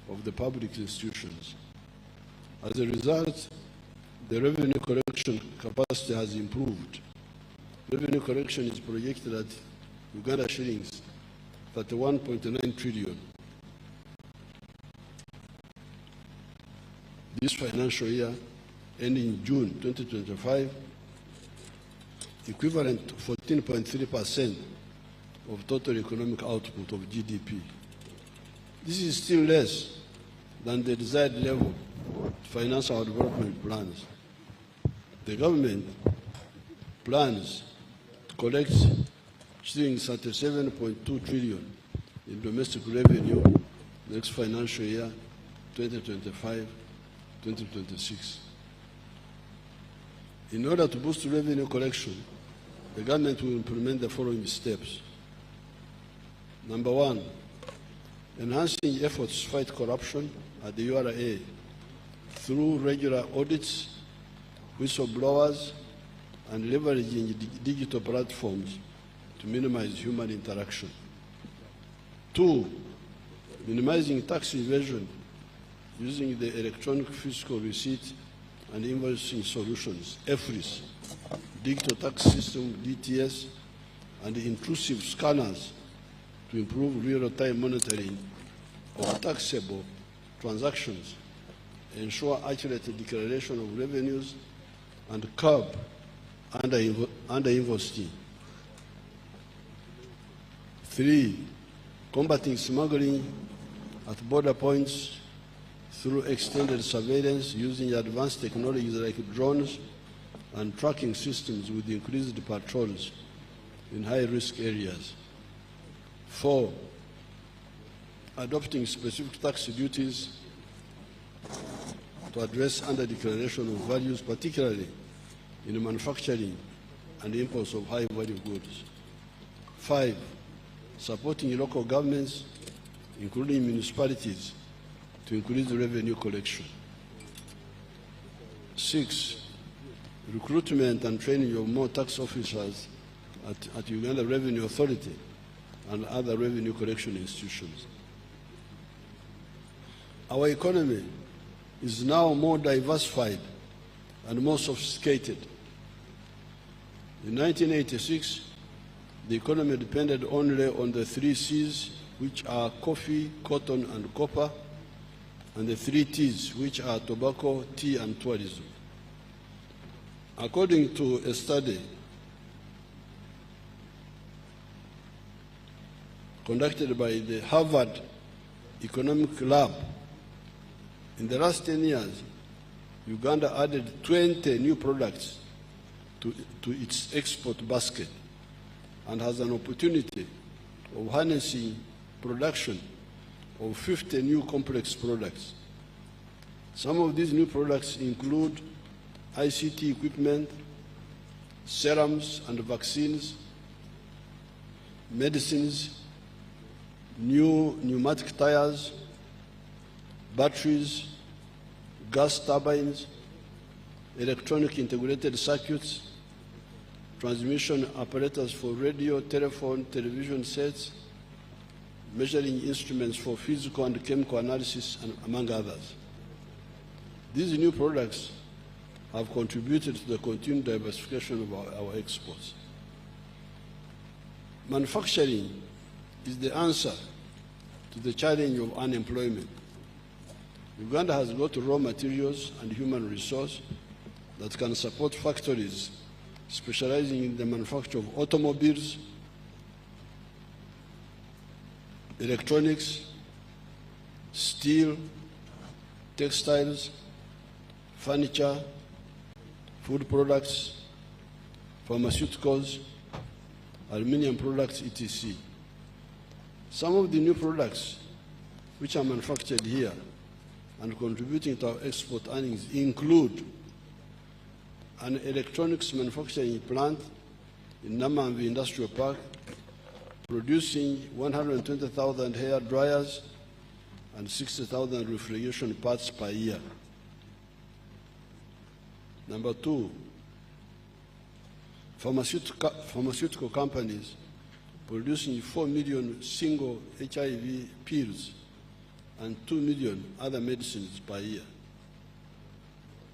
of the public institutions. As a result, the revenue collection capacity has improved. Revenue collection is projected at Uganda shillings 31.9 trillion. This financial year, ending June 2025, equivalent to 14.3% of total economic output of GDP. This is still less than the desired level to finance our development plans. The government plans to collect shillings 37.2 trillion in domestic revenue next financial year, 2025-2026. In order to boost revenue collection, the government will implement the following steps. Number one, enhancing efforts to fight corruption at the URA through regular audits, whistleblowers, and leveraging digital platforms to minimize human interaction. Two, minimizing tax evasion using the electronic fiscal receipt and invoicing solutions, EFRIS, digital tax system, DTS, and intrusive scanners to improve real-time monitoring of taxable transactions, ensure accurate declaration of revenues, and curb under-invoicing. Three, combating smuggling at border points through extended surveillance using advanced technologies like drones and tracking systems with increased patrols in high-risk areas. Four, adopting specific tax duties to address under-declaration of values, particularly in manufacturing and imports of high-value goods. Five, supporting local governments, including municipalities, to increase revenue collection. Six, recruitment and training of more tax officers at Uganda Revenue Authority and other revenue collection institutions. Our economy is now more diversified and more sophisticated. In 1986, the economy depended only on the 3 C's, which are coffee, cotton, and copper, and the 3 T's, which are tobacco, tea, and tourism. According to a study conducted by the Harvard Economic Lab, in the last 10 years, Uganda added 20 new products to its export basket and has an opportunity of harnessing production of 50 new complex products. Some of these new products include ICT equipment, serums and vaccines, medicines, new pneumatic tires, batteries, gas turbines, electronic integrated circuits, transmission apparatus for radio, telephone, television sets, measuring instruments for physical and chemical analysis, and among others. These new products have contributed to the continued diversification of our exports. Manufacturing is the answer to the challenge of unemployment. Uganda has got raw materials and human resource that can support factories specializing in the manufacture of automobiles, electronics, steel, textiles, furniture, food products, pharmaceuticals, aluminum products, etc. Some of the new products which are manufactured here and contributing to our export earnings include an electronics manufacturing plant in Namamvi Industrial Park, producing 120,000 hair dryers and 60,000 refrigeration parts per year. Number two, pharmaceutical companies producing 4 million single HIV pills and 2 million other medicines per year.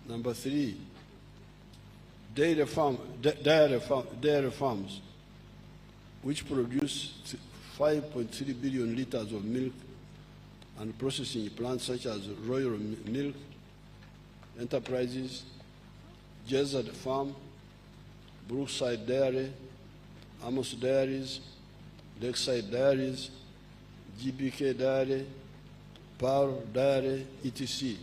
Number 3, dairy farms, which produce 5.3 billion liters of milk, and processing plants such as Royal Milk Enterprises, Jezzard Farm, Brookside Dairy, Amos Dairies, Lakeside Dairies, GBK Dairy, Pearl Dairy, etc.,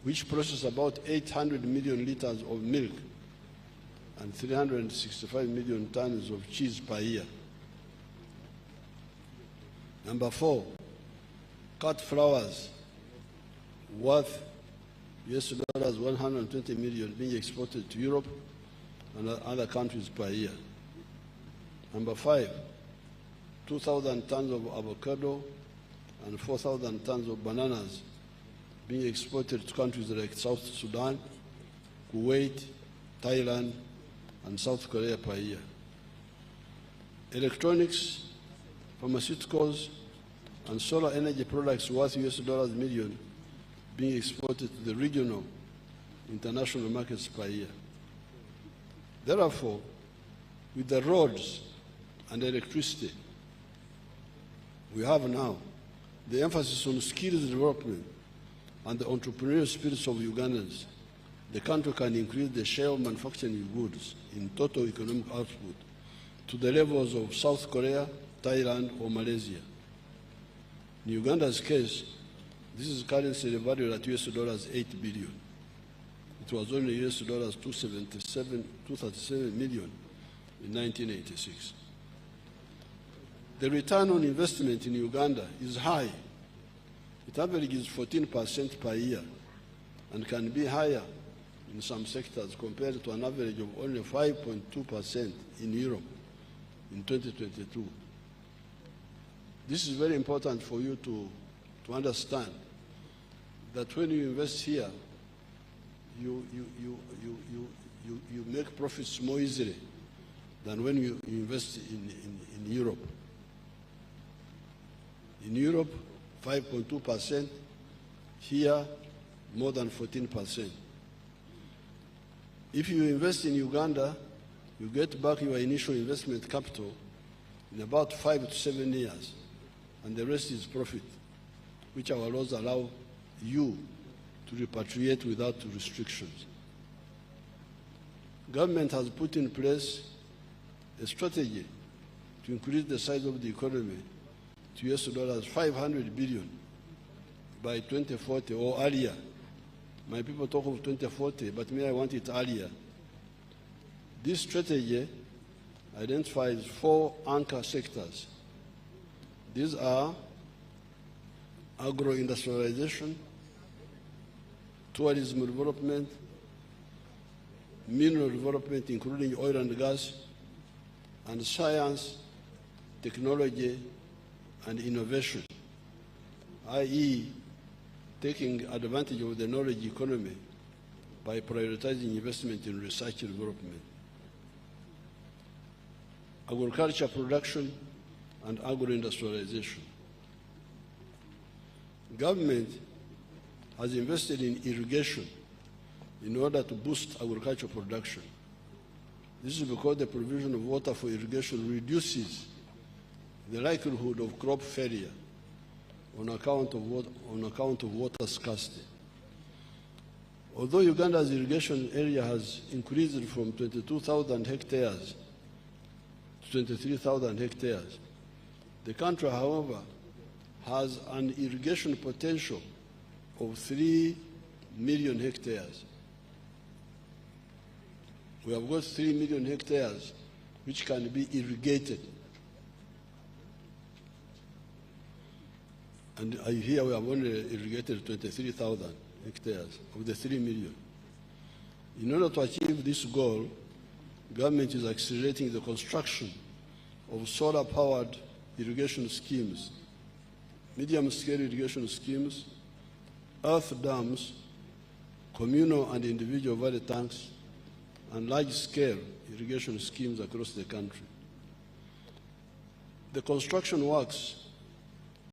which process about 800 million liters of milk and 365 million tons of cheese per year. Number 4, cut flowers worth US dollars 120 million being exported to Europe and other countries per year. Number 5, 2,000 tons of avocado and 4,000 tons of bananas being exported to countries like South Sudan, Kuwait, Thailand, and South Korea per year. Electronics, pharmaceuticals, and solar energy products worth US dollars million being exported to the regional international markets per year. Therefore, with the roads and electricity we have now, the emphasis on skills development and the entrepreneurial spirits of Ugandans, the country can increase the share of manufacturing goods in total economic output to the levels of South Korea, Thailand, or Malaysia. In Uganda's case, this is currently valued at US dollars 8 billion. It was only US dollars 237 million in 1986. The return on investment in Uganda is high. It averages 14% per year and can be higher in some sectors compared to an average of only 5.2% in Europe in 2022. This is very important for you to understand that when you invest here, you make profits more easily than when you invest in Europe. In Europe, 5.2%, here more than 14%. If you invest in Uganda, you get back your initial investment capital in about 5 to 7 years, and the rest is profit, which our laws allow you to repatriate without restrictions. Government has put in place a strategy to increase the size of the economy to US dollars 500 billion by 2040 or earlier. My people talk of 2040, but me, I want it earlier. This strategy identifies 4 anchor sectors. These are agro-industrialization, tourism development, mineral development, including oil and gas, and science, technology, and innovation, i.e., taking advantage of the knowledge economy by prioritizing investment in research and development. Agriculture production and agro-industrialization. Government has invested in irrigation in order to boost agricultural production. This is because the provision of water for irrigation reduces the likelihood of crop failure on account of water scarcity. Although Uganda's irrigation area has increased from 22,000 hectares to 23,000 hectares, the country, however, has an irrigation potential of 3 million hectares. We have got 3 million hectares which can be irrigated. And here we have only irrigated 23,000 hectares of the 3 million. In order to achieve this goal, government is accelerating the construction of solar-powered irrigation schemes, medium-scale irrigation schemes, earth dams, communal and individual valley tanks, and large-scale irrigation schemes across the country. The construction works